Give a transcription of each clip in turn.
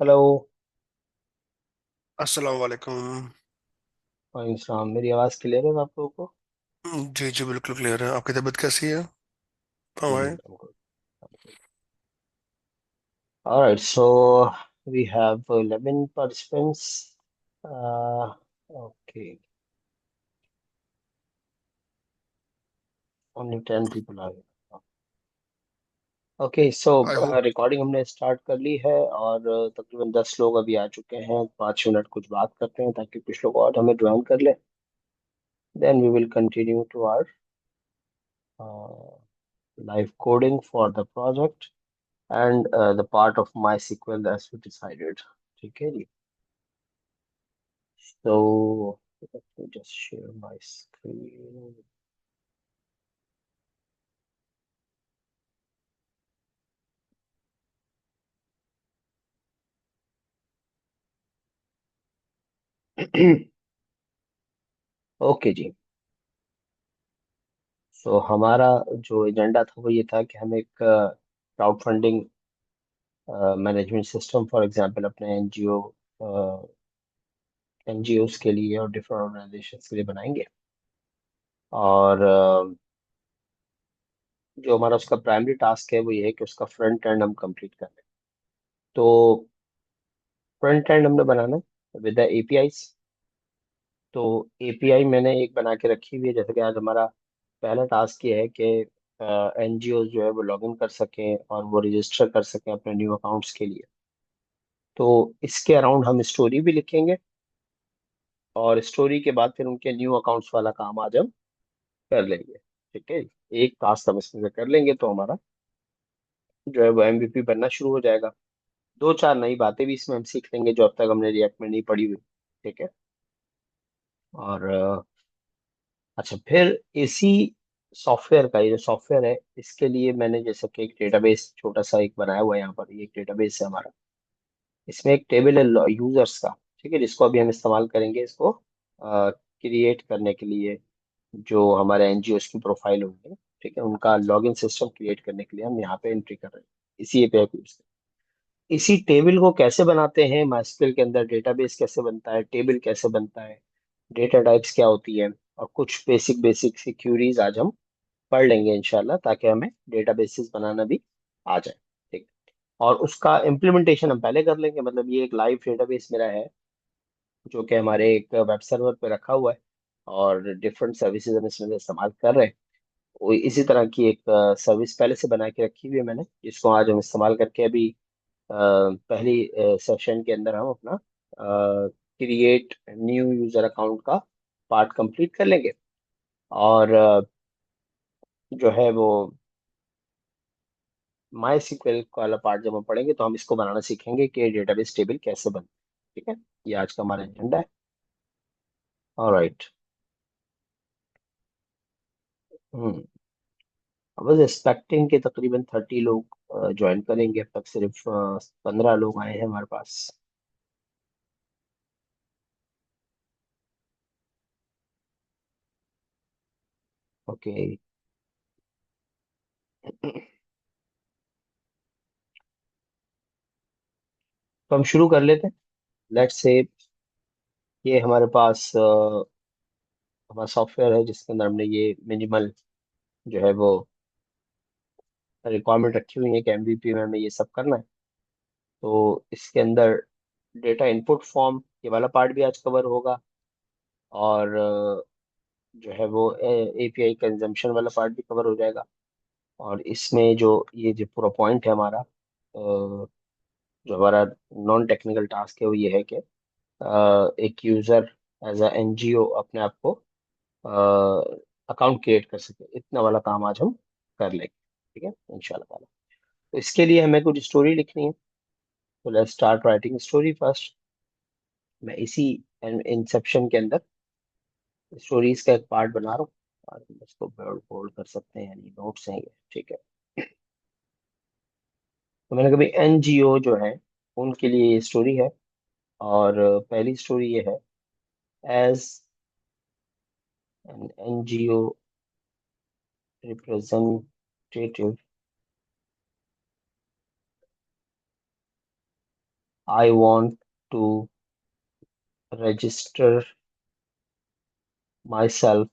Hello. अस्सलाम वालेकुम। वालेकुम सलाम। मेरी आवाज़ क्लियर है आप लोगों को? जी जी बिल्कुल क्लियर है। आपकी तबीयत कैसी है? हाँ भाई। I'm good. I'm good. All right, so we have 11 participants. Okay, only 10 people are here. Okay, so I hope. Recording हमने स्टार्ट कर ली है और तकरीबन 10 लोग अभी आ चुके हैं। 5 मिनट कुछ बात करते हैं ताकि कुछ लोग और हमें ज्वाइन कर ले। Then we will continue to our live coding for the project and the part of MySQL as we decided. ठीक है जी। So let me just share my screen. Okay जी। सो हमारा जो एजेंडा था वो ये था कि हम एक crowd funding management system for example अपने एनजीओस के लिए और डिफरेंट ऑर्गेनाइजेशंस के लिए बनाएंगे। और जो हमारा उसका प्राइमरी टास्क है वो ये है कि उसका फ्रंट एंड हम कंप्लीट कर लें। तो फ्रंट एंड हमने बनाना विद द एपीआईज। तो एपीआई मैंने एक बना के रखी हुई है, जैसे कि आज हमारा पहला टास्क ये है कि एनजीओ जो है वो लॉग इन कर सकें और वो रजिस्टर कर सकें अपने न्यू अकाउंट्स के लिए। तो इसके अराउंड हम स्टोरी भी लिखेंगे और स्टोरी के बाद फिर उनके न्यू अकाउंट्स वाला काम आज हम कर लेंगे। ठीक है। एक टास्क हम इसमें से कर लेंगे तो हमारा जो है वो एमवीपी बनना शुरू हो जाएगा। दो चार नई बातें भी इसमें हम सीख लेंगे जो अब तक हमने रिएक्ट में नहीं पढ़ी हुई। ठीक है। और अच्छा, फिर इसी सॉफ्टवेयर का, ये जो सॉफ्टवेयर है इसके लिए मैंने जैसे कि एक डेटाबेस छोटा सा एक बनाया हुआ है। यहाँ पर ये एक डेटाबेस है हमारा। इसमें एक टेबल है यूजर्स का। ठीक है, जिसको अभी हम इस्तेमाल करेंगे इसको क्रिएट करने के लिए, जो हमारे एनजीओ की प्रोफाइल होंगे। ठीक है, उनका लॉगिन सिस्टम क्रिएट करने के लिए हम यहाँ पे एंट्री कर रहे हैं इसी एपीआई को यूज। इसी टेबल को कैसे बनाते हैं माइस्क्वेल के अंदर, डेटाबेस कैसे बनता है, टेबल कैसे बनता है, डेटा टाइप्स क्या होती है, और कुछ बेसिक बेसिक सी क्यूरीज आज हम पढ़ लेंगे इंशाल्लाह, ताकि हमें डेटाबेसेस बनाना भी आ जाए। ठीक। और उसका इम्प्लीमेंटेशन हम पहले कर लेंगे। मतलब ये एक लाइव डेटाबेस मेरा है जो कि हमारे एक वेब सर्वर पे रखा हुआ है और डिफरेंट सर्विसेज हम इसमें से इस्तेमाल कर रहे हैं। इसी तरह की एक सर्विस पहले से बना के रखी हुई है मैंने, जिसको आज हम इस्तेमाल करके अभी पहली सेशन के अंदर हम अपना क्रिएट न्यू यूजर अकाउंट का पार्ट कंप्लीट कर लेंगे। और जो है वो माई सीक्वल वाला पार्ट जब हम पढ़ेंगे तो हम इसको बनाना सीखेंगे कि डेटाबेस टेबल कैसे बनते हैं। ठीक है, ये आज का हमारा एजेंडा है। Alright. Hmm. I was expecting कि तकरीबन 30 लोग ज्वाइन करेंगे। अब तक सिर्फ 15 लोग आए हैं हमारे पास। ओके। तो हम शुरू कर लेते हैं। लेट्स से ये हमारे पास हमारा सॉफ्टवेयर है जिसके अंदर हमने ये मिनिमल जो है वो रिक्वायरमेंट रखी हुई है कि एमवीपी में हमें ये सब करना है। तो इसके अंदर डेटा इनपुट फॉर्म ये वाला पार्ट भी आज कवर होगा। और जो है वो एपीआई कंजम्पशन वाला पार्ट भी कवर हो जाएगा। और इसमें जो ये जो पूरा पॉइंट है हमारा, जो हमारा नॉन टेक्निकल टास्क है वो ये है कि एक यूजर एज अ एनजीओ अपने आप को अकाउंट क्रिएट कर सके, इतना वाला काम आज हम कर लेंगे। ठीक है इंशाल्लाह ताला। तो इसके लिए हमें कुछ स्टोरी लिखनी है। तो let's start writing story first. मैं इसी इंसेप्शन के अंदर स्टोरीज का एक पार्ट बना रहा हूँ और हम इसको बोल्ड बोल्ड कर सकते हैं, यानी नोट्स हैं ये। ठीक है। तो मैंने कभी एनजीओ जो है उनके लिए ये स्टोरी है। और पहली स्टोरी ये है। As an NGO representative, I want to register myself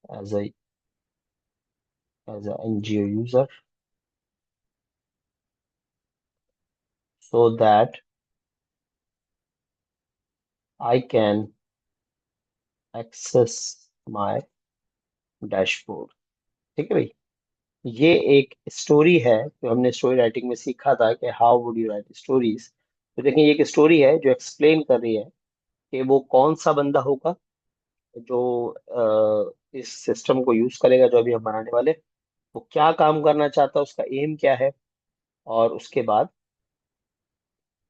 as a NGO user so that I can access my dashboard. ठीक है भाई। ये एक स्टोरी है जो हमने स्टोरी राइटिंग में सीखा था कि how would you right stories. तो देखिए ये एक स्टोरी है जो एक्सप्लेन कर रही है कि वो कौन सा बंदा होगा जो इस सिस्टम को यूज करेगा जो अभी हम बनाने वाले। वो क्या काम करना चाहता है, उसका एम क्या है, और उसके बाद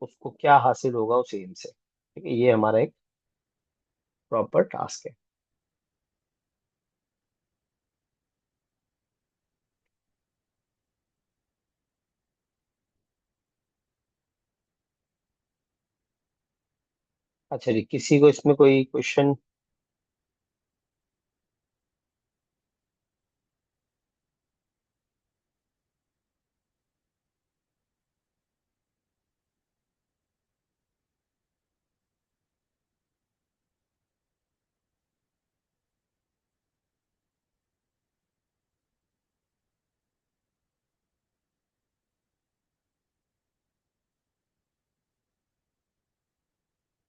उसको क्या हासिल होगा उस एम से। ठीक है, ये हमारा एक प्रॉपर टास्क है। अच्छा जी, किसी को इसमें कोई क्वेश्चन?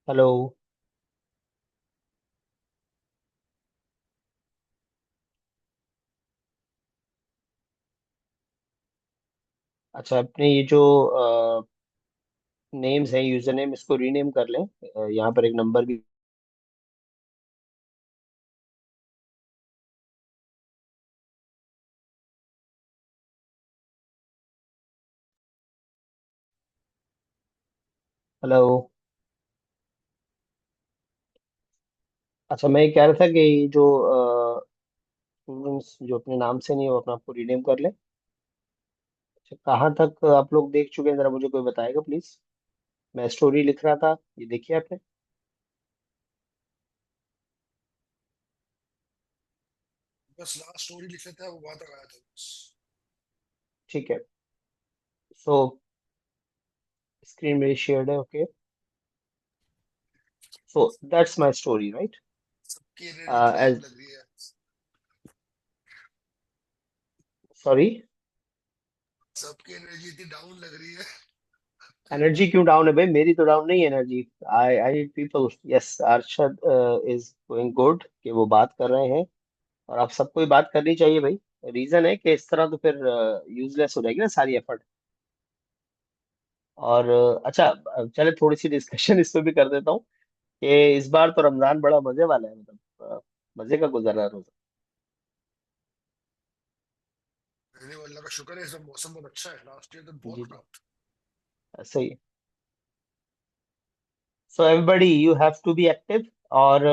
हेलो। अच्छा, अपने ये जो नेम्स हैं, यूजर नेम, इसको रीनेम कर लें। यहाँ पर एक नंबर भी। हेलो। अच्छा, मैं ये कह रहा था कि ये जो स्टूडेंट्स जो अपने नाम से नहीं हो अपना आपको रीनेम कर लें। अच्छा, कहाँ तक आप लोग देख चुके हैं, जरा मुझे कोई बताएगा प्लीज। मैं स्टोरी लिख रहा था, ये देखिए आपने। बस लास्ट स्टोरी लिख लेते हैं, वो वहां तक आया था बस। ठीक है। सो स्क्रीन मेरी शेयर्ड है, okay. So that's my story, right? सबकी एनर्जी इतनी डाउन एज लग रही है। सॉरी। सबकी एनर्जी इतनी डाउन लग रही है। एनर्जी क्यों डाउन है भाई? मेरी तो डाउन नहीं है energy. I I need people. Yes, Arshad is going good कि वो बात कर रहे हैं, और आप सबको ही बात करनी चाहिए भाई। रीजन है कि इस तरह तो फिर यूजलेस हो जाएगी ना सारी एफर्ट। और अच्छा, चले थोड़ी सी डिस्कशन इस पे भी कर देता हूँ कि इस बार तो रमजान बड़ा मजे वाला है, मतलब मजे का गुजर रहा है रोजा। मैंने वो अल्लाह का शुक्र है, इस बार मौसम बहुत अच्छा है, लास्ट ईयर तो जी बहुत जी, खराब था। ऐसे ही। So everybody you have to be active. और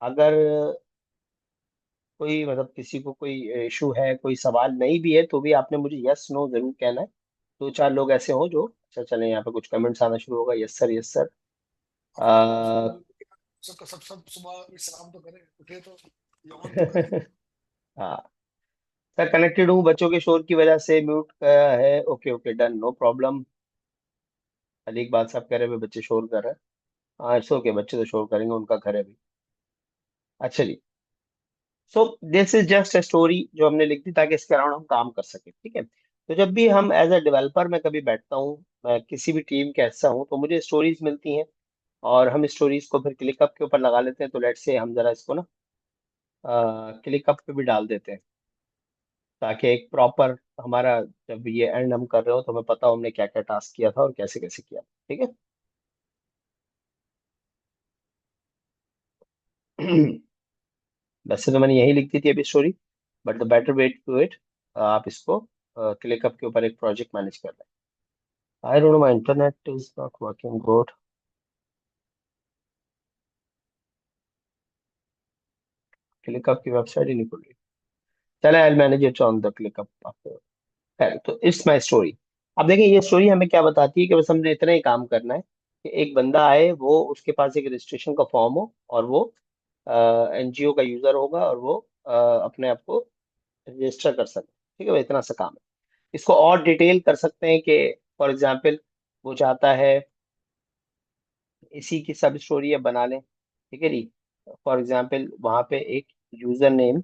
अगर कोई मतलब किसी को कोई इशू है, कोई सवाल नहीं भी है, तो भी आपने मुझे यस नो जरूर कहना है। दो चार लोग ऐसे हो जो, अच्छा चले यहाँ पे कुछ कमेंट्स आना शुरू होगा, यस सर यस सर। अब तो सबका सब सब सुबह सलाम तो करें, उठे तो यौन तो करें। हाँ सर, कनेक्टेड हूँ, बच्चों के शोर की वजह से म्यूट है। Okay okay, done, no problem. Ali Iqbal साहब कह रहे हैं बच्चे शोर कर रहे हैं। हाँ इट्स ओके, बच्चे तो शोर करेंगे, उनका घर है भी। अच्छा जी। So this is just a story जो हमने लिख दी ताकि इसके अराउंड हम काम कर सके, ठीक है। तो जब भी हम एज अ डेवलपर मैं कभी बैठता हूँ, मैं किसी भी टीम का हिस्सा हूँ, तो मुझे स्टोरीज मिलती हैं, और हम स्टोरीज को फिर क्लिकअप के ऊपर लगा लेते हैं। तो लेट्स से हम जरा इसको ना क्लिकअप पे भी डाल देते हैं, ताकि एक प्रॉपर हमारा, जब ये एंड हम कर रहे हो तो हमें पता हो हमने क्या क्या टास्क किया था और कैसे कैसे किया, ठीक है। वैसे तो मैंने यही लिख दी थी अभी story, but the better way to do it, आप इसको क्लिकअप के ऊपर एक प्रोजेक्ट मैनेज कर लें। I don't know, my internet is not working good. ClickUp की वेबसाइट ही नहीं खुल रही। चले, I manage it on the ClickUp. खैर, तो इट्स माय स्टोरी। अब देखिए ये स्टोरी हमें क्या बताती है कि बस हमने इतना ही काम करना है कि एक बंदा आए, वो उसके पास एक रजिस्ट्रेशन का फॉर्म हो, और वो एनजीओ का यूजर होगा, और वो अपने आप को रजिस्टर कर सके। ठीक है भाई, इतना सा काम है। इसको और डिटेल कर सकते हैं कि फॉर एग्जाम्पल वो चाहता है इसी की सब स्टोरी अब बना लें, ठीक है जी। फॉर एग्जाम्पल वहां पे एक यूजर नेम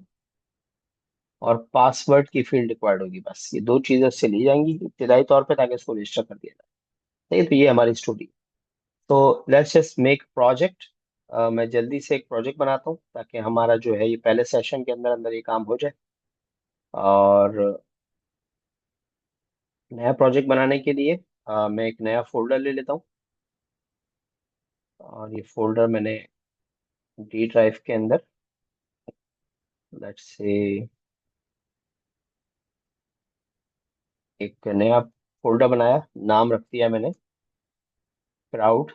और पासवर्ड की फील्ड रिक्वायर्ड होगी, बस ये दो चीजें उससे ली जाएंगी इब्तदाई तौर पे ताकि उसको रजिस्टर कर दिया जाए। ठीक है, तो ये हमारी स्टोरी। तो लेट्स जस्ट मेक प्रोजेक्ट। मैं जल्दी से एक प्रोजेक्ट बनाता हूँ ताकि हमारा जो है ये पहले सेशन के अंदर अंदर ये काम हो जाए। और नया प्रोजेक्ट बनाने के लिए मैं एक नया फोल्डर ले लेता हूँ। और ये फोल्डर मैंने डी ड्राइव के अंदर, लेट्स से, एक नया फोल्डर बनाया, नाम रख दिया मैंने क्राउड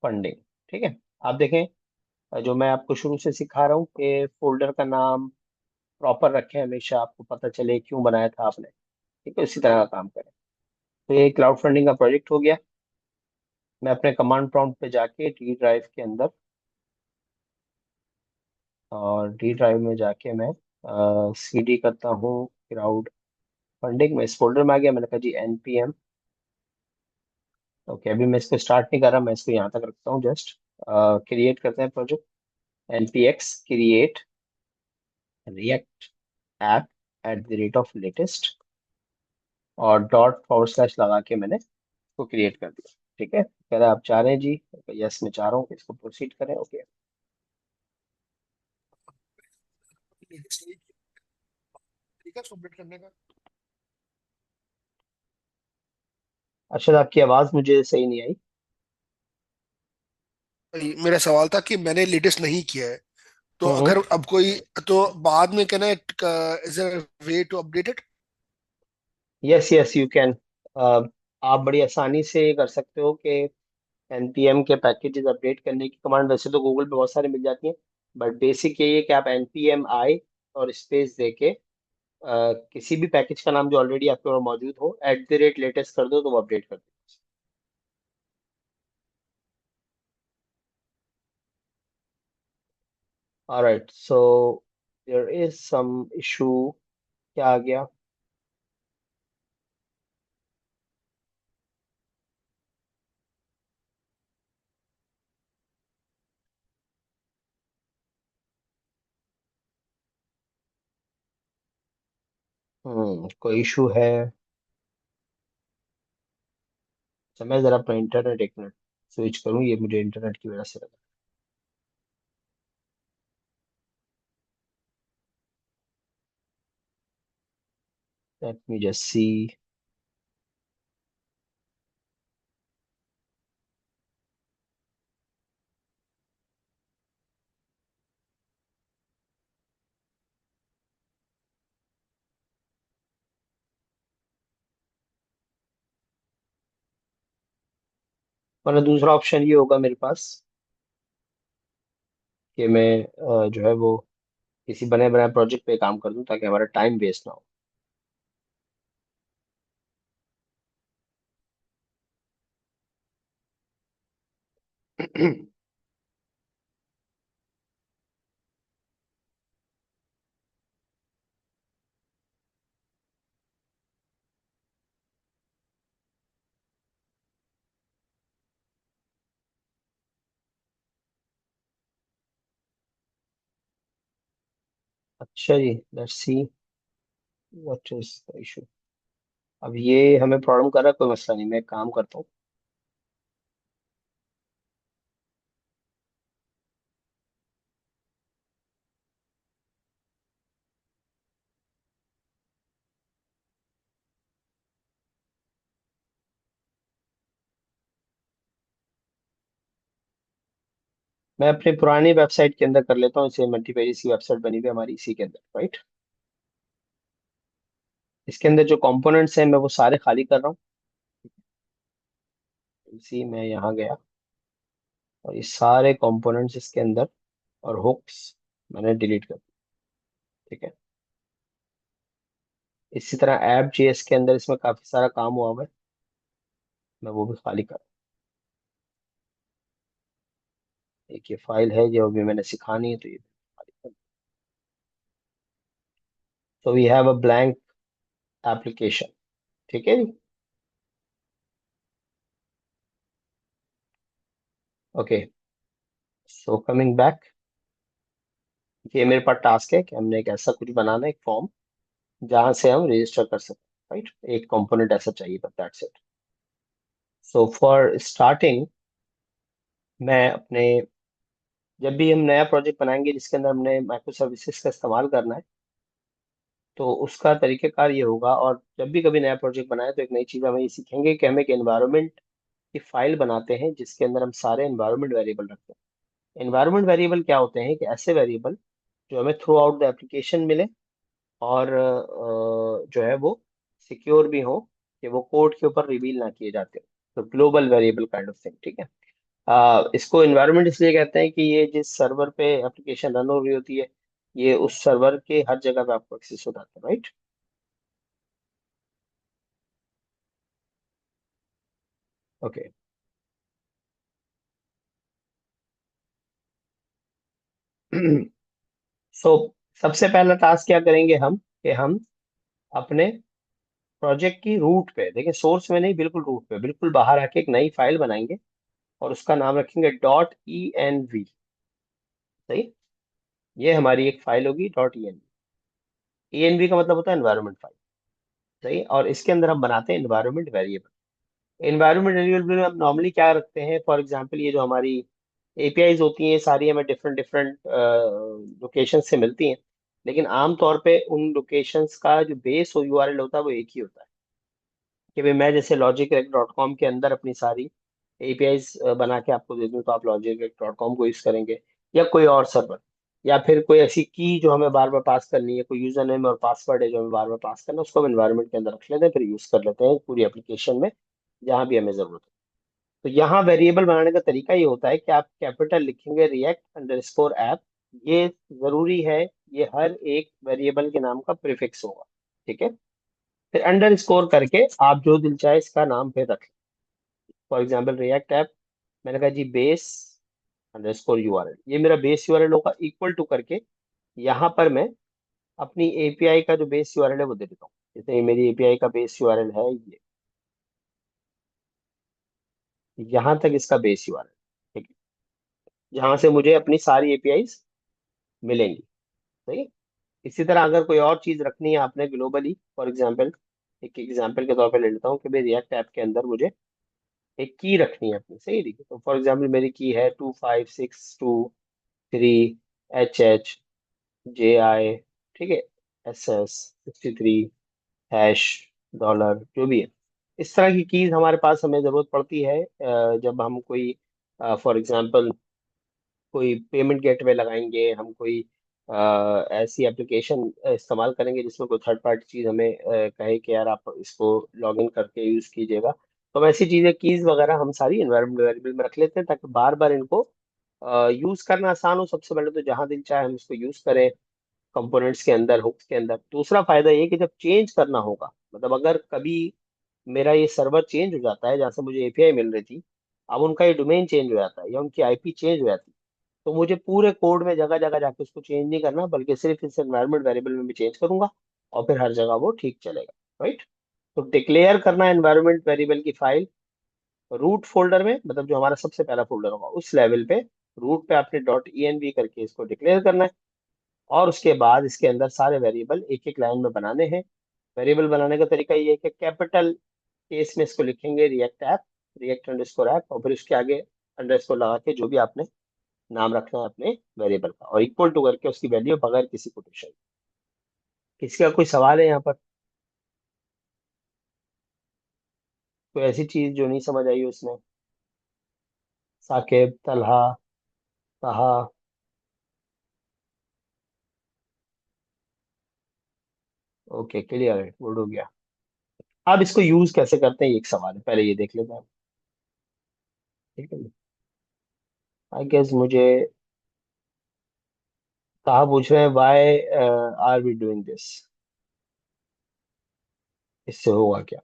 फंडिंग। ठीक है, आप देखें जो मैं आपको शुरू से सिखा रहा हूँ कि फोल्डर का नाम प्रॉपर रखें हमेशा, आपको पता चले क्यों बनाया था आपने। ठीक है, इसी तरह का काम करें। तो ये क्लाउड फंडिंग का प्रोजेक्ट हो गया। मैं अपने कमांड प्रॉम्प्ट पे जाके डी ड्राइव के अंदर, और डी ड्राइव में जाके मैं सी डी करता हूँ क्राउड फंडिंग में। इस फोल्डर में आ गया, मैंने कहा जी npm। ओके, अभी मैं इसको स्टार्ट नहीं कर रहा, मैं इसको यहाँ तक रखता हूँ जस्ट। क्रिएट करते हैं project, npx create react app at the rate of latest, और डॉट फॉरवर्ड स्लैश लगा के मैंने इसको क्रिएट कर दिया। ठीक है, कह रहा है आप चाह रहे हैं जी, यस मैं चाह रहा हूँ कि इसको प्रोसीड करें। ओके। लेटेस्ट नहीं किया, तरीका सबमिट करने का। अच्छा, तो आपकी आवाज़ मुझे सही नहीं आई। मेरा सवाल था कि मैंने लेटेस्ट नहीं किया है, तो हम्म। अगर अब कोई, तो बाद में कहना है is way to update it? Yes yes you can. आप बड़ी आसानी से ये कर सकते हो कि npm के पैकेजेस अपडेट करने की कमांड वैसे तो गूगल पे बहुत सारी मिल जाती हैं, बट बेसिक यही है कि आप npm आई और स्पेस दे के किसी भी पैकेज का नाम जो ऑलरेडी आपके पास मौजूद हो एट द रेट लेटेस्ट कर दो तो वो अपडेट कर दो। Alright, so there is some issue. क्या आ गया? कोई इशू है? अच्छा, मैं जरा अपना इंटरनेट एक मिनट स्विच करूँ, ये मुझे इंटरनेट की वजह से लगा। Let me just see. वरना दूसरा ऑप्शन ये होगा मेरे पास कि मैं जो है वो किसी बने बनाए प्रोजेक्ट पे काम कर दूं ताकि हमारा टाइम वेस्ट ना हो। अच्छा जी, let's see what is the issue. अब ये हमें प्रॉब्लम कर रहा है, कोई मसला नहीं, मैं एक काम करता हूँ। मैं अपनी पुरानी वेबसाइट के अंदर कर लेता हूँ इसे, मल्टी पेजेस की वेबसाइट बनी हुई है हमारी इसी के अंदर, राइट। इसके अंदर जो कंपोनेंट्स हैं मैं वो सारे खाली कर रहा हूँ। इसी मैं यहाँ गया और ये सारे कंपोनेंट्स इसके अंदर और हुक्स मैंने डिलीट कर दिए। ठीक है, इसी तरह ऐप जेएस के अंदर इसमें काफी सारा काम हुआ हुआ है, मैं वो भी खाली कर। एक ये फाइल है जो अभी मैंने सिखानी है तो ये खाली कर। So we have a blank application. ठीक है जी। ओके, सो कमिंग बैक, ये मेरे पास टास्क है कि हमने एक ऐसा कुछ बनाना है, एक फॉर्म जहां से हम रजिस्टर कर सकते हैं, राइट। एक कंपोनेंट ऐसा चाहिए, but that's it. So for starting, मैं अपने, जब भी हम नया प्रोजेक्ट बनाएंगे जिसके अंदर हमने माइक्रो सर्विसेज का इस्तेमाल करना है, तो उसका तरीकेकार ये होगा। और जब भी कभी नया प्रोजेक्ट बनाए तो एक नई चीज़ हमें ये सीखेंगे कि हम एक एनवायरनमेंट की फाइल बनाते हैं जिसके अंदर हम सारे एनवायरनमेंट वेरिएबल रखते हैं। एनवायरनमेंट वेरिएबल क्या होते हैं कि ऐसे वेरिएबल जो हमें थ्रू आउट द एप्लीकेशन मिले, और जो है वो सिक्योर भी हो, कि वो कोड के ऊपर रिवील ना किए जाते हो। तो global variable kind of thing, ठीक है। इसको एनवायरनमेंट इसलिए कहते हैं कि ये जिस सर्वर पे एप्लीकेशन रन हो रही होती है, ये उस सर्वर के हर जगह पे आपको एक्सेस हो जाता है, राइट। ओके। सो सबसे पहला टास्क क्या करेंगे हम, कि हम अपने प्रोजेक्ट की रूट पे, देखिए सोर्स में नहीं, बिल्कुल रूट पे, बिल्कुल बाहर आके एक नई फाइल बनाएंगे और उसका नाम रखेंगे .env। सही। ये हमारी एक फाइल होगी .env। env का मतलब होता है एनवायरनमेंट फाइल। सही। और इसके अंदर हम बनाते हैं एनवायरनमेंट वेरिएबल। एनवायरनमेंट वेरिएबल में हम नॉर्मली क्या रखते हैं, फॉर एग्जांपल ये जो हमारी एपीआईज होती हैं, ये सारी हमें डिफरेंट डिफरेंट लोकेशन से मिलती हैं। लेकिन आमतौर पे उन लोकेशंस का जो बेस यूआरएल होता है वो एक ही होता है। कि भाई मैं जैसे logicrec.com के अंदर अपनी सारी एपीआईज बना के आपको दे दूं, तो आप logicrec.com को यूज करेंगे, या कोई और सर्वर, या फिर कोई ऐसी की जो हमें बार बार पास करनी है, कोई यूजर नेम और पासवर्ड है जो हमें बार बार पास करना है, उसको हम एनवायरनमेंट के अंदर रख लेते हैं, फिर यूज कर लेते हैं पूरी एप्लीकेशन में जहां भी हमें जरूरत है। तो यहाँ वेरिएबल बनाने का तरीका ये होता है कि आप कैपिटल लिखेंगे रिएक्ट अंडरस्कोर ऐप। ये जरूरी है, ये हर एक वेरिएबल के नाम का प्रीफिक्स होगा। ठीक है। फिर अंडर स्कोर करके आप जो दिल चाहे इसका नाम फिर रखें। फॉर एग्जाम्पल रिएक्ट ऐप, मैंने कहा जी बेस अंडरस्कोर यूआरएल, ये मेरा बेस यूआरएल होगा, इक्वल टू करके यहाँ पर मैं अपनी एपीआई का जो बेस यूआरएल है वो दे देता हूँ। जैसे ये मेरी एपीआई का बेस यूआरएल है, ये यहाँ तक इसका बेस यूआरएल। ठीक है। जहाँ से मुझे अपनी सारी एपीआई मिलेंगी। सही है? इसी तरह अगर कोई और चीज रखनी है आपने ग्लोबली, फॉर एग्जांपल, एक एग्जांपल के तौर पे ले लेता हूँ कि भाई रिएक्ट ऐप के अंदर मुझे एक की रखनी है अपनी। सही है। तो फॉर एग्जांपल मेरी की है 2562 3 HH JI, ठीक है, SS 63 हैश डॉलर, जो भी है। इस तरह की कीज हमारे पास हमें जरूरत पड़ती है जब हम कोई, फॉर एग्जांपल, कोई पेमेंट गेटवे लगाएंगे, हम कोई ऐसी एप्लीकेशन इस्तेमाल करेंगे जिसमें कोई थर्ड पार्टी चीज हमें कहे कि यार आप इसको लॉग इन करके यूज कीजिएगा। तो हम ऐसी चीजें, कीज वगैरह हम सारी एनवायरमेंट वेरिएबल में रख लेते हैं, ताकि बार बार इनको यूज करना आसान हो। सबसे पहले तो जहां दिल चाहे हम इसको यूज करें, कंपोनेंट्स के अंदर, हुक्स के अंदर। दूसरा फायदा ये कि जब चेंज करना होगा, मतलब अगर कभी मेरा ये सर्वर चेंज हो जाता है जहाँ से मुझे एपीआई मिल रही थी, अब उनका ये डोमेन चेंज हो जाता है या उनकी आईपी चेंज हो जाती है, तो मुझे पूरे कोड में जगह जगह जाके उसको चेंज नहीं करना, बल्कि सिर्फ इस एनवायरनमेंट वेरिएबल में भी चेंज करूंगा, और फिर हर जगह वो ठीक चलेगा। राइट। तो डिक्लेयर करना एनवायरनमेंट वेरिएबल की फाइल रूट फोल्डर में, मतलब जो हमारा सबसे पहला फोल्डर होगा उस लेवल पे, रूट पे आपने .env करके इसको डिक्लेयर करना है। और उसके बाद इसके अंदर सारे वेरिएबल एक एक लाइन में बनाने हैं। वेरिएबल बनाने का तरीका ये है कि कैपिटल केस में इसको लिखेंगे react app, react underscore app, और फिर उसके आगे अंडरस्कोर लगा के जो भी आपने नाम रखना है अपने वेरिएबल का, और इक्वल टू करके उसकी वैल्यू बगैर किसी कोटेशन। किसी का कोई सवाल है यहाँ पर? कोई ऐसी चीज जो नहीं समझ आई हो इसमें? साकिब, तलहा, कहा। ओके, क्लियर है, गुड हो गया। अब इसको यूज कैसे करते हैं, ये एक सवाल है, पहले ये देख लेते हैं। ठीक है। आई गेस मुझे कहा पूछ रहे हैं, why are we doing this, इससे होगा क्या?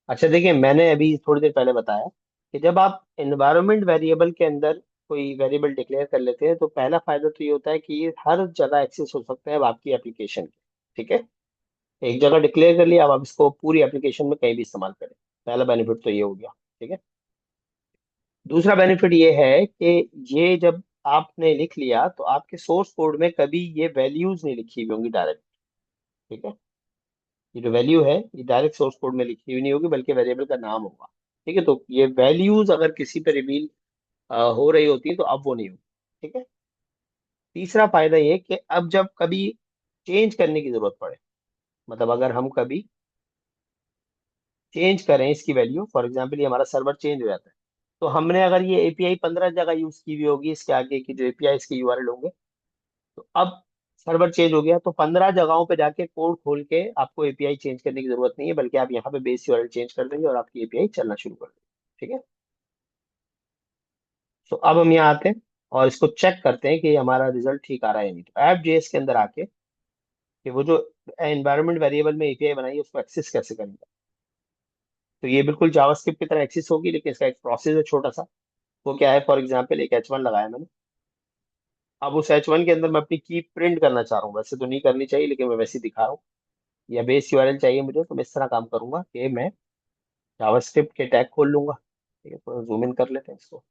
अच्छा देखिए, मैंने अभी थोड़ी देर पहले बताया कि जब आप एनवायरनमेंट वेरिएबल के अंदर कोई वेरिएबल डिक्लेयर कर लेते हैं, तो पहला फायदा तो ये होता है कि ये हर जगह एक्सेस हो सकता है अब आपकी एप्लीकेशन के। ठीक है। एक जगह डिक्लेयर कर लिया, अब आप इसको पूरी एप्लीकेशन में कहीं भी इस्तेमाल करें। पहला बेनिफिट तो ये हो गया। ठीक है। दूसरा बेनिफिट ये है कि ये जब आपने लिख लिया तो आपके सोर्स कोड में कभी ये वैल्यूज नहीं लिखी हुई होंगी डायरेक्ट। ठीक है। ये जो वैल्यू है ये डायरेक्ट सोर्स कोड में लिखी हुई नहीं होगी, बल्कि वेरिएबल का नाम होगा। ठीक है। तो ये वैल्यूज अगर किसी पे रिवील हो रही होती है तो अब वो नहीं होगी। ठीक है। तीसरा फायदा ये कि अब जब कभी चेंज करने की जरूरत पड़े, मतलब अगर हम कभी चेंज करें इसकी वैल्यू, फॉर एग्जांपल ये हमारा सर्वर चेंज हो जाता है, तो हमने अगर ये एपीआई 15 जगह यूज की हुई होगी, इसके आगे की जो एपीआई इसके यूआरएल होंगे, तो अब सर्वर चेंज हो गया तो 15 जगहों पे जाके कोड खोल के आपको एपीआई चेंज करने की जरूरत नहीं है, बल्कि आप यहाँ पे बेस यूआरएल चेंज कर देंगे और आपकी एपीआई चलना शुरू कर देंगे। ठीक है। तो अब हम यहाँ आते हैं और इसको चेक करते हैं कि हमारा रिजल्ट ठीक आ रहा है या नहीं। तो ऐप जेएस के अंदर आके कि वो जो एनवायरनमेंट वेरिएबल में एपीआई बनाई है उसको एक्सेस कैसे करेंगे। तो ये बिल्कुल जावास्क्रिप्ट की तरह एक्सेस होगी, लेकिन इसका एक प्रोसेस है छोटा सा। वो क्या है, फॉर एग्जाम्पल एक H1 लगाया मैंने। अब उस H1 के अंदर मैं अपनी की प्रिंट करना चाह रहा हूँ, वैसे तो नहीं करनी चाहिए लेकिन मैं वैसे ही दिखा रहा हूँ। या बेस यूआरएल चाहिए मुझे, तो मैं इस तरह काम करूंगा कि मैं जावास्क्रिप्ट के टैग खोल लूंगा। ठीक है। थोड़ा जूम इन कर लेते हैं इसको।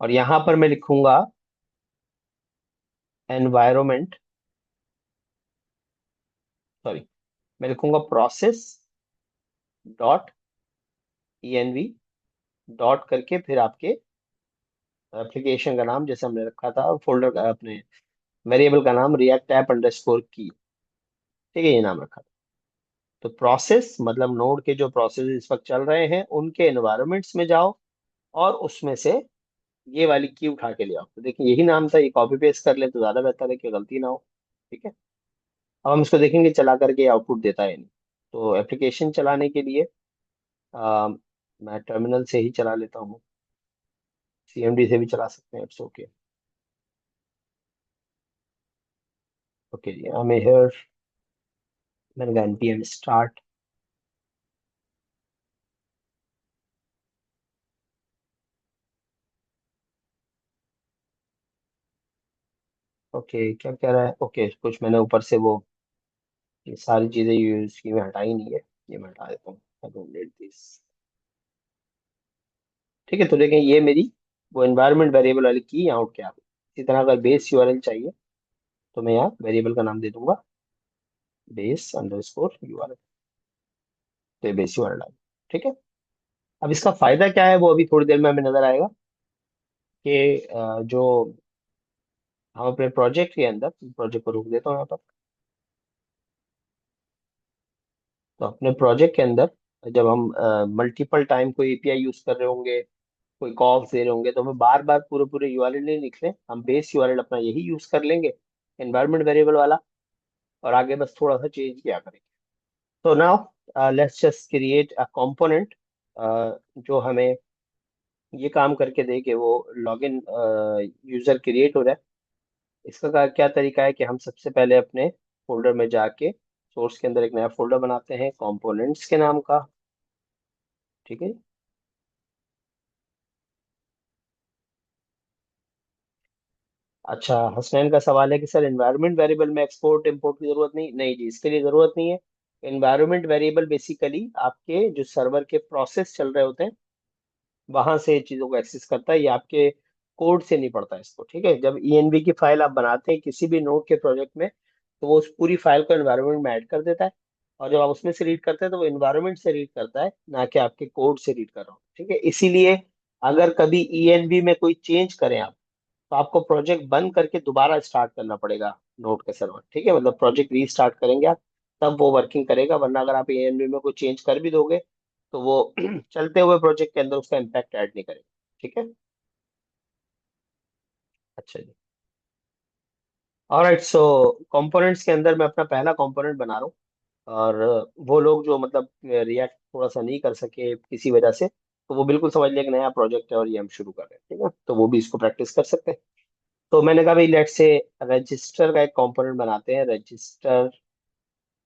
और यहाँ पर मैं लिखूंगा एनवायरमेंट, सॉरी, मैं लिखूंगा प्रोसेस डॉट env डॉट करके फिर आपके एप्लीकेशन का नाम जैसे हमने रखा था, फोल्डर का अपने वेरिएबल का नाम रिएक्ट ऐप अंडरस्कोर की। ठीक है, ये नाम रखा था। तो प्रोसेस मतलब नोड के जो प्रोसेस इस वक्त चल रहे हैं उनके एनवायरमेंट्स में जाओ और उसमें से ये वाली की उठा के ले आओ। तो देखिए यही नाम था, ये कॉपी पेस्ट कर ले तो ज्यादा बेहतर है कि गलती ना हो। ठीक है। अब हम इसको देखेंगे चला करके आउटपुट देता है या नहीं। तो एप्लीकेशन चलाने के लिए आ, मैं टर्मिनल से ही चला लेता हूँ, सीएमडी से भी चला सकते हैं, इट्स ओके। ओके जी, आई एम हियर। मैंने कहा npm स्टार्ट। ओके, क्या कह रहा है, ओके कुछ मैंने ऊपर से वो ये सारी चीजें यूज की मैं हटाई नहीं है, ये मैं हटा देता हूँ। I don't need this. ठीक है। तो देखें ये मेरी वो एनवायरनमेंट वेरिएबल वाली की यहाँ उठ के आ गई। इसी तरह अगर बेस यूआरएल चाहिए तो मैं यहाँ वेरिएबल का नाम दे दूंगा बेस अंडरस्कोर यूआरएल। तो ये बेस यूआरएल आ गई। ठीक है। अब इसका फायदा क्या है वो अभी थोड़ी देर में हमें नजर आएगा कि जो हम अपने प्रोजेक्ट के अंदर, प्रोजेक्ट को रोक देता हूँ यहाँ पर। तो अपने प्रोजेक्ट के अंदर जब हम मल्टीपल टाइम कोई एपीआई यूज कर रहे होंगे, कोई कॉल्स दे रहे होंगे, तो हमें बार बार पूरे पूरे यूआरएल नहीं लिखने, हम बेस यूआरएल अपना यही यूज कर लेंगे, एनवायरनमेंट वेरिएबल वाला, और आगे बस थोड़ा सा चेंज किया करेंगे। तो now let's just create a component जो हमें ये काम करके दे कि वो लॉगिन यूजर क्रिएट हो रहा है। इसका क्या तरीका है कि हम सबसे पहले अपने फोल्डर में जाके सोर्स के अंदर एक नया फोल्डर बनाते हैं कंपोनेंट्स के नाम का। ठीक है। अच्छा, हसनैन का सवाल है कि सर एनवायरनमेंट वेरिएबल में एक्सपोर्ट इंपोर्ट की जरूरत नहीं, नहीं जी, इसके लिए जरूरत नहीं है। एनवायरनमेंट वेरिएबल बेसिकली आपके जो सर्वर के प्रोसेस चल रहे होते हैं वहां से चीजों को एक्सेस करता है, ये आपके कोड से नहीं पड़ता इसको। ठीक है। जब env की फाइल आप बनाते हैं किसी भी नोड के प्रोजेक्ट में, तो वो उस पूरी फाइल को एनवायरनमेंट में ऐड कर देता है, और जब आप उसमें से रीड करते हैं तो वो एनवायरनमेंट से रीड करता है, ना कि आपके कोड से रीड कर रहा हो। ठीक है। इसीलिए अगर कभी env में कोई चेंज करें आप, तो आपको प्रोजेक्ट बंद करके दोबारा स्टार्ट करना पड़ेगा नोड के सर्वर। ठीक है। मतलब प्रोजेक्ट रीस्टार्ट करेंगे आप, तब वो वर्किंग करेगा, वरना अगर आप env में कोई चेंज कर भी दोगे तो वो चलते हुए प्रोजेक्ट के अंदर उसका इम्पैक्ट ऐड नहीं करेगा। ठीक है। अच्छा जी। ऑलराइट, सो कंपोनेंट्स के अंदर मैं अपना पहला कंपोनेंट बना रहा हूँ। और वो लोग जो मतलब रिएक्ट थोड़ा सा नहीं कर सके किसी वजह से, तो वो बिल्कुल समझ लिया कि नया प्रोजेक्ट है और ये हम शुरू कर रहे हैं। ठीक है। तो वो भी इसको प्रैक्टिस कर सकते हैं। तो मैंने कहा भाई लेट से रजिस्टर का एक कंपोनेंट बनाते हैं, रजिस्टर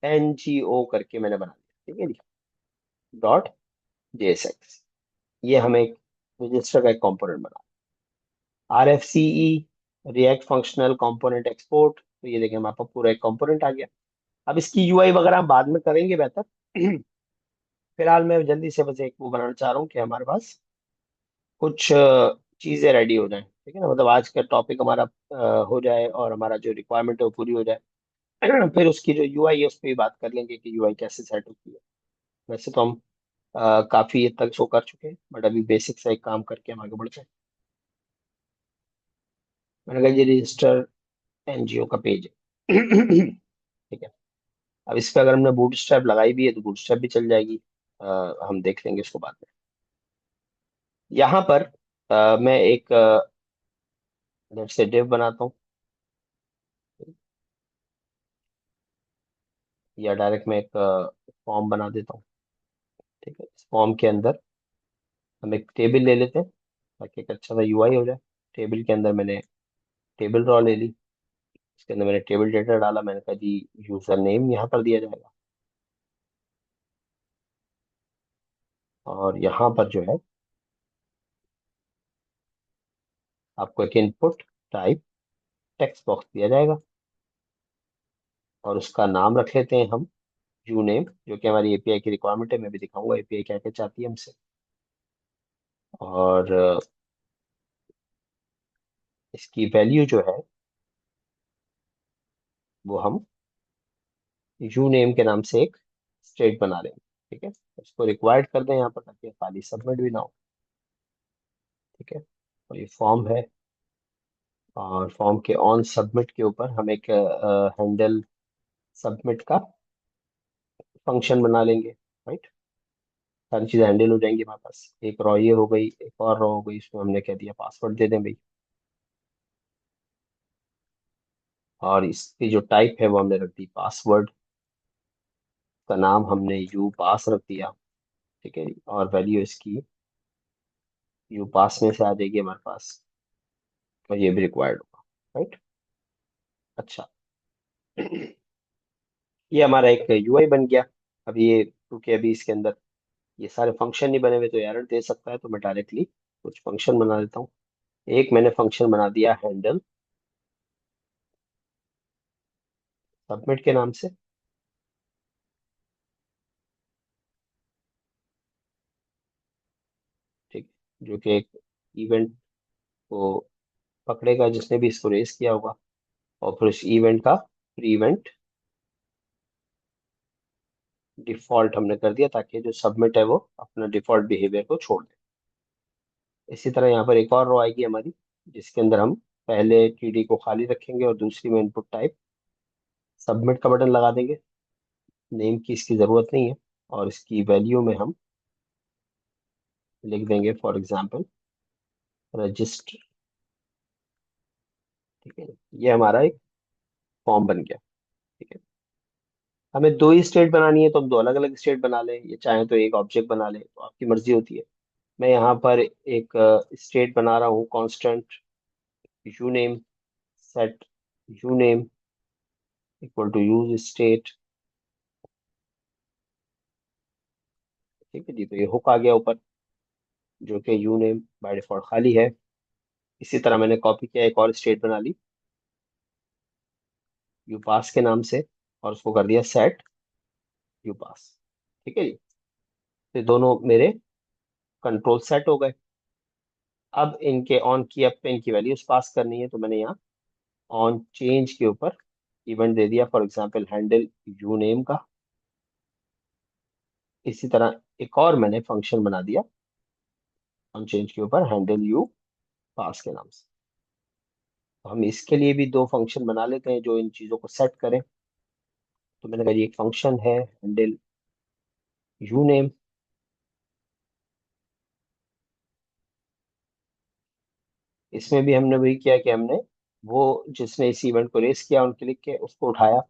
NGO करके मैंने बना दिया। ठीक है जी। डॉट JSX, ये हमें एक रजिस्टर का एक कंपोनेंट बना। RFCE, react functional component export, तो ये देखें हमारे पास पूरा एक कंपोनेंट आ गया। अब इसकी यूआई वगैरह हम बाद में करेंगे बेहतर। फिलहाल मैं जल्दी से बस एक वो बनाना चाह रहा हूँ कि हमारे पास कुछ चीजें रेडी हो जाएं, ठीक है ना, मतलब आज का टॉपिक हमारा हो जाए और हमारा जो रिक्वायरमेंट है वो पूरी हो जाए। फिर उसकी जो यूआई है उस पर भी बात कर लेंगे कि यूआई कैसे सेट होती है। वैसे तो हम काफी हद तक शो कर चुके हैं, बट अभी बेसिक सा एक काम करके हम आगे बढ़ते हैं। मैंने कहा ये रजिस्टर एनजीओ का पेज है। ठीक है। अब इस पे अगर हमने बूटस्ट्रैप लगाई भी है तो बूटस्ट्रैप भी चल जाएगी। हम देख लेंगे उसको बाद में। यहाँ पर मैं एक लेट्स से डिव बनाता हूँ, या डायरेक्ट मैं एक फॉर्म बना देता हूँ। ठीक है, इस फॉर्म के अंदर हम एक टेबल ले लेते हैं ताकि एक अच्छा सा यूआई हो जाए। टेबल के अंदर मैंने टेबल रॉ ले ली। इसके अंदर मैंने टेबल डेटा डाला, मैंने कहा जी यूजर नेम यहाँ पर दिया जाएगा, और यहाँ पर जो है आपको एक इनपुट टाइप टेक्स्ट बॉक्स दिया जाएगा, और उसका नाम रख लेते हैं हम यू नेम, जो कि हमारी एपीआई की रिक्वायरमेंट है। मैं भी दिखाऊंगा एपीआई क्या क्या चाहती है हमसे। और इसकी वैल्यू जो है वो हम यू नेम के नाम से एक स्टेट बना लेंगे। ठीक है, उसको रिक्वायर्ड कर दें यहाँ पर ताकि खाली सबमिट भी ना हो। ठीक है, और ये फॉर्म है, और फॉर्म के ऑन सबमिट के ऊपर हम एक हैंडल सबमिट का फंक्शन बना लेंगे। राइट, सारी चीजें हैंडल हो जाएंगी हमारे पास। एक रॉ ये हो गई, एक और रॉ हो गई, इसमें हमने कह दिया पासवर्ड दे दें भाई। और इसकी जो टाइप है वो हमने रख दी पासवर्ड, का नाम हमने यू पास रख दिया। ठीक है जी, और वैल्यू इसकी यू पास में से आ जाएगी हमारे पास, और ये भी रिक्वायर्ड होगा। राइट, अच्छा। ये हमारा एक यूआई बन गया। अब ये क्योंकि अभी इसके अंदर ये सारे फंक्शन नहीं बने हुए तो एरर दे सकता है, तो मैं डायरेक्टली कुछ फंक्शन बना देता हूँ। एक मैंने फंक्शन बना दिया हैंडल सबमिट के नाम से। ठीक है, जो कि एक इवेंट को पकड़ेगा जिसने भी इसको रेस किया होगा, और फिर उस इवेंट का प्री इवेंट डिफॉल्ट हमने कर दिया ताकि जो सबमिट है वो अपना डिफॉल्ट बिहेवियर को छोड़ दे। इसी तरह यहाँ पर एक और रो आएगी हमारी, जिसके अंदर हम पहले टीडी को खाली रखेंगे और दूसरी में इनपुट टाइप सबमिट का बटन लगा देंगे। नेम की इसकी जरूरत नहीं है, और इसकी वैल्यू में हम लिख देंगे फॉर एग्जाम्पल रजिस्टर। ठीक है, ये हमारा एक फॉर्म बन गया। ठीक है, हमें दो ही स्टेट बनानी है तो हम दो अलग अलग स्टेट बना लें, ये चाहे तो एक ऑब्जेक्ट बना लें, तो आपकी मर्जी होती है। मैं यहाँ पर एक स्टेट बना रहा हूँ constant U name set U name equal to use state. ठीक है जी, तो ये हुक आ गया ऊपर, जो कि यू नेम बाय डिफॉल्ट खाली है। इसी तरह मैंने कॉपी किया, एक और स्टेट बना ली यू पास के नाम से, और उसको कर दिया सेट यू पास। ठीक है जी, तो ये दोनों मेरे कंट्रोल सेट हो गए। अब इनके ऑन की अब पे इनकी वैल्यूज पास करनी है, तो मैंने यहाँ ऑन चेंज के ऊपर इवेंट दे दिया for example handle you name का। इसी तरह एक और मैंने फंक्शन बना दिया ऑन चेंज के ऊपर हैंडल यू पास के नाम से। तो हम इसके लिए भी दो फंक्शन बना लेते हैं जो इन चीजों को सेट करें। तो मैंने कहा ये एक फंक्शन है हैंडल यू नेम। इसमें भी हमने वही किया कि हमने वो जिसने इस इवेंट को रेस किया उनके लिख के उसको उठाया,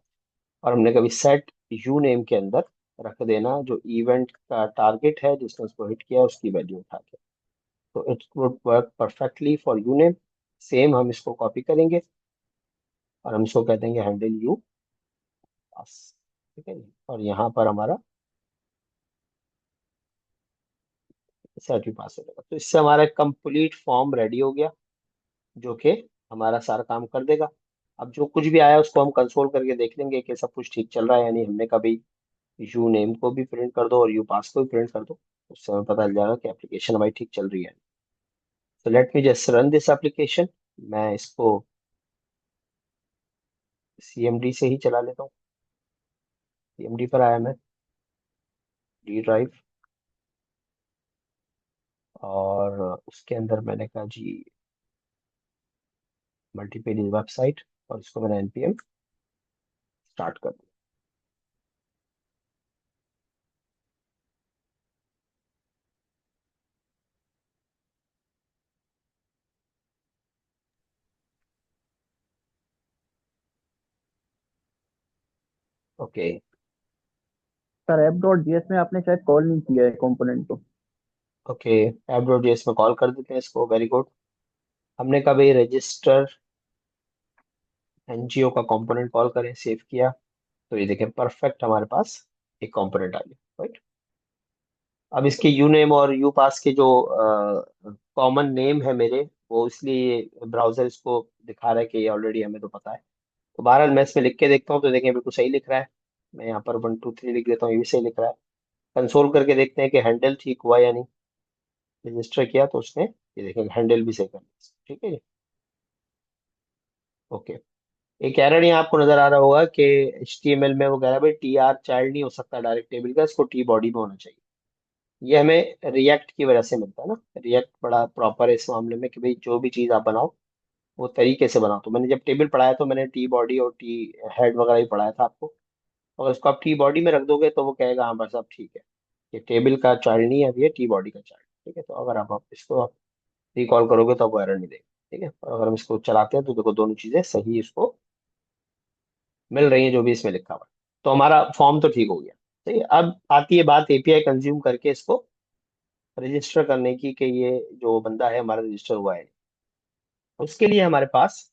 और हमने कभी सेट यू नेम के अंदर रख देना जो इवेंट का टारगेट है जिसने उसको हिट किया उसकी वैल्यू उठा के। तो it would work perfectly for you name. Same हम इसको कॉपी करेंगे और हम इसको कह देंगे हैंडल यू पास। ठीक है जी, और यहाँ पर हमारा सेट यू पास हो जाएगा। तो इससे हमारा कंप्लीट फॉर्म रेडी हो गया, जो कि हमारा सारा काम कर देगा। अब जो कुछ भी आया उसको हम कंसोल करके देख लेंगे कि सब कुछ ठीक चल रहा है, यानी हमने कभी यू नेम को भी प्रिंट कर दो और यू पास को भी प्रिंट कर दो, उससे हमें पता चल जाएगा कि एप्लीकेशन हमारी ठीक चल रही है। तो let me just run this application. मैं इसको सीएमडी से ही चला लेता हूँ। सीएमडी पर आया मैं, डी ड्राइव, और उसके अंदर मैंने कहा जी मल्टीपेज वेबसाइट, और इसको मैंने npm स्टार्ट कर दिया। Okay. Sir app dot GS में आपने शायद कॉल नहीं किया है कंपोनेंट को। ओके, ऐप.js में कॉल कर देते हैं इसको। Very good. हमने कभी रजिस्टर एनजीओ का कंपोनेंट कॉल करें, सेव किया, तो ये देखें परफेक्ट हमारे पास एक कंपोनेंट आ गया, राइट। अब इसके यू नेम और यू पास के जो कॉमन नेम है मेरे, वो इसलिए ब्राउजर इसको दिखा रहा है कि ये ऑलरेडी हमें तो पता है। तो बहरहाल मैं इसमें लिख के देखता हूँ, तो देखें बिल्कुल सही लिख रहा है। मैं यहाँ पर 1 2 3 लिख देता हूँ, ये भी सही लिख रहा है। कंसोल करके देखते हैं कि हैंडल ठीक हुआ या नहीं। रजिस्टर किया तो उसने, ये देखें हैंडल भी सही कर दिया, ठीक है जी। ओके। एक एरर यहाँ आपको नजर आ रहा होगा कि HTML में वो कह रहा है भाई टी आर चाइल्ड नहीं हो सकता डायरेक्ट टेबल का, इसको टी बॉडी में होना चाहिए। ये हमें रिएक्ट की वजह से मिलता है ना। रिएक्ट बड़ा प्रॉपर है इस मामले में कि भाई जो भी चीज आप बनाओ वो तरीके से बनाओ। तो मैंने जब टेबल पढ़ाया तो मैंने टी बॉडी और टी हेड वगैरह ही पढ़ाया था आपको। अगर इसको आप टी बॉडी में रख दोगे तो वो कहेगा हाँ बस अब ठीक है, ये टेबल का चाइल्ड नहीं है, अब ये टी बॉडी का चाइल्ड, ठीक है। तो अगर आप इसको आप रिकॉल करोगे तो वो एरर नहीं देगा, ठीक है। और अगर हम इसको चलाते हैं तो देखो दोनों चीजें सही इसको मिल रही हैं, जो भी इसमें लिखा हुआ है। तो हमारा फॉर्म तो ठीक हो गया। ठीक है, अब आती है बात एपीआई कंज्यूम करके इसको रजिस्टर करने की, कि ये जो बंदा है हमारा रजिस्टर हुआ है। उसके लिए हमारे पास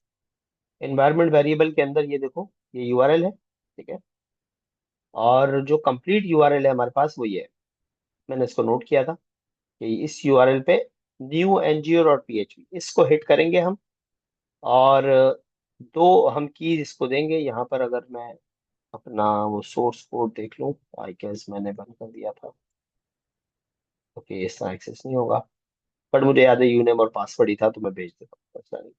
एनवायरनमेंट वेरिएबल के अंदर ये देखो ये यूआरएल है, ठीक है। और जो कंप्लीट यूआरएल है हमारे पास वो ये है। मैंने इसको नोट किया था कि इस यूआरएल पे न्यू एनजीओ डॉट php इसको हिट करेंगे हम। और दो हम कीज इसको देंगे यहाँ पर। अगर मैं अपना वो सोर्स कोड देख लूँ, आई गेस मैंने बंद कर दिया था। ओके, इसका एक्सेस नहीं होगा, बट मुझे याद है यूनेम और पासवर्ड ही था, तो मैं भेज देता हूँ, पता नहीं।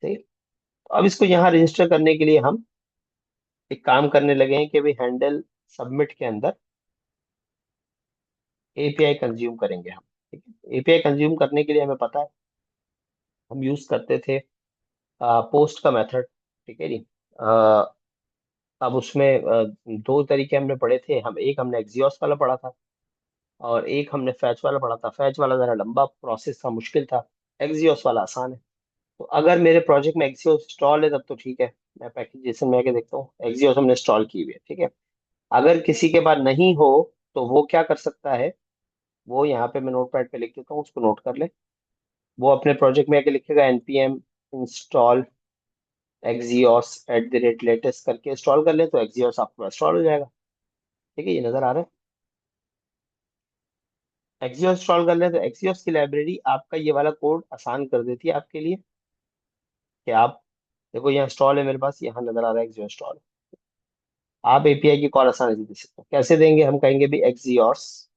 ठीक। तो अब इसको यहाँ रजिस्टर करने के लिए हम एक काम करने लगे हैं कि भाई हैंडल सबमिट के अंदर एपीआई कंज्यूम करेंगे हम। ठीक है, एपीआई कंज्यूम करने के लिए हमें पता है हम यूज करते थे पोस्ट का मेथड, ठीक है जी। अ, अब उसमें दो तरीके हमने पढ़े थे। हम एक हमने एक्सियोस वाला पढ़ा था, और एक हमने फैच वाला पढ़ा था। फैच वाला जरा लंबा प्रोसेस था, मुश्किल था। एक्सियोस वाला आसान है। तो अगर मेरे प्रोजेक्ट में एक्सियोस इंस्टॉल है तब तो ठीक है, मैं पैकेजेशन में आके देखता हूँ एक्सियोस हमने इंस्टॉल की हुई है, ठीक है। अगर किसी के पास नहीं हो तो वो क्या कर सकता है, वो यहाँ पे मैं नोट पैड पे लिख देता हूँ, उसको नोट कर ले। वो अपने प्रोजेक्ट में आके लिखेगा npm इंस्टॉल एक्सियोस @latest करके इंस्टॉल कर ले, तो एक्सियोस आपको इंस्टॉल हो जाएगा। ठीक है, ये नजर आ रहा है। एक्सियोस इंस्टॉल कर ले तो एक्सियोस की लाइब्रेरी आपका ये वाला कोड आसान कर देती है आपके लिए, कि आप देखो यहाँ इंस्टॉल है मेरे पास, यहाँ नजर आ रहा है एक्सियोस इंस्टॉल। आप एपीआई की कॉल आसानी से दे सकते हो। कैसे देंगे, हम कहेंगे भी एक्सियोस,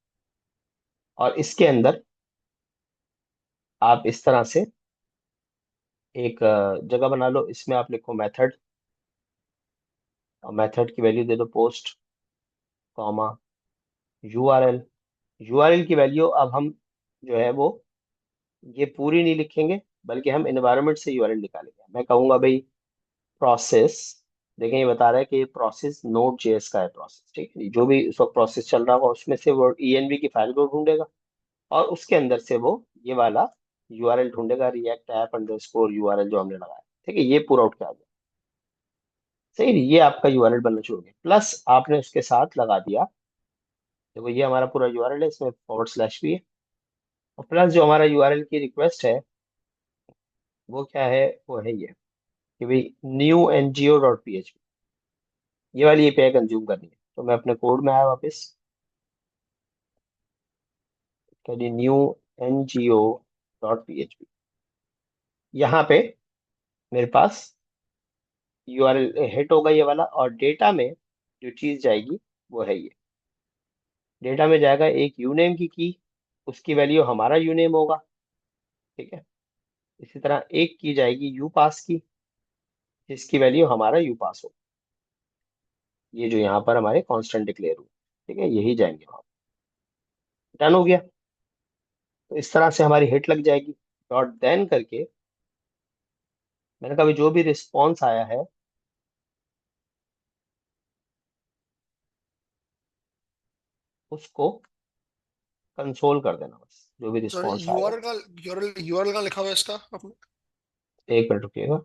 और इसके अंदर आप इस तरह से एक जगह बना लो, इसमें आप लिखो मेथड, और मेथड की वैल्यू दे दो पोस्ट कॉमा यूआरएल। यूआरएल की वैल्यू अब हम जो है वो ये पूरी नहीं लिखेंगे, बल्कि हम एनवायरनमेंट से यूआरएल निकालेंगे। मैं कहूंगा भाई प्रोसेस, देखें ये बता रहा है कि ये प्रोसेस नोड जेएस का है प्रोसेस, ठीक है। जो भी उस वक्त प्रोसेस चल रहा होगा उसमें से वो env की फाइल को ढूंढेगा, और उसके अंदर से वो ये वाला यूआरएल ढूंढेगा, रिएक्ट ऐप अंडरस्कोर यूआरएल जो हमने लगाया, ठीक है। ये पूरा उठ के आ गया, सही नहीं, ये आपका यूआरएल बनना शुरू हो गया। प्लस आपने उसके साथ लगा दिया, देखो ये हमारा पूरा यूआरएल है, इसमें / भी है। और प्लस जो हमारा यूआरएल की रिक्वेस्ट है वो क्या है, वो है ये कि भाई न्यू एनजीओ डॉट php, ये वाली एपीआई कंज्यूम करनी है। तो मैं अपने कोड में आया वापस, कह न्यू एनजीओ डॉट php। यहाँ पे मेरे पास यूआरएल हिट होगा ये वाला, और डेटा में जो चीज जाएगी वो है ये। डेटा में जाएगा एक यूनेम की, उसकी वैल्यू हमारा यूनेम होगा, ठीक है। इसी तरह एक की जाएगी यू पास की, जिसकी वैल्यू हमारा यू पास होगा। ये जो यहाँ पर हमारे कांस्टेंट डिक्लेयर हुए, ठीक है, यही जाएंगे वहां। डन हो गया। तो इस तरह से हमारी हिट लग जाएगी। डॉट देन करके मैंने कहा भी जो भी रिस्पॉन्स आया है उसको कंसोल कर देना, बस जो भी सॉरी, रिस्पॉन्स आएगा। यूआरएल का यूआरएल यूआरएल का लिखा हुआ है इसका आपने? एक मिनट रुकिएगा।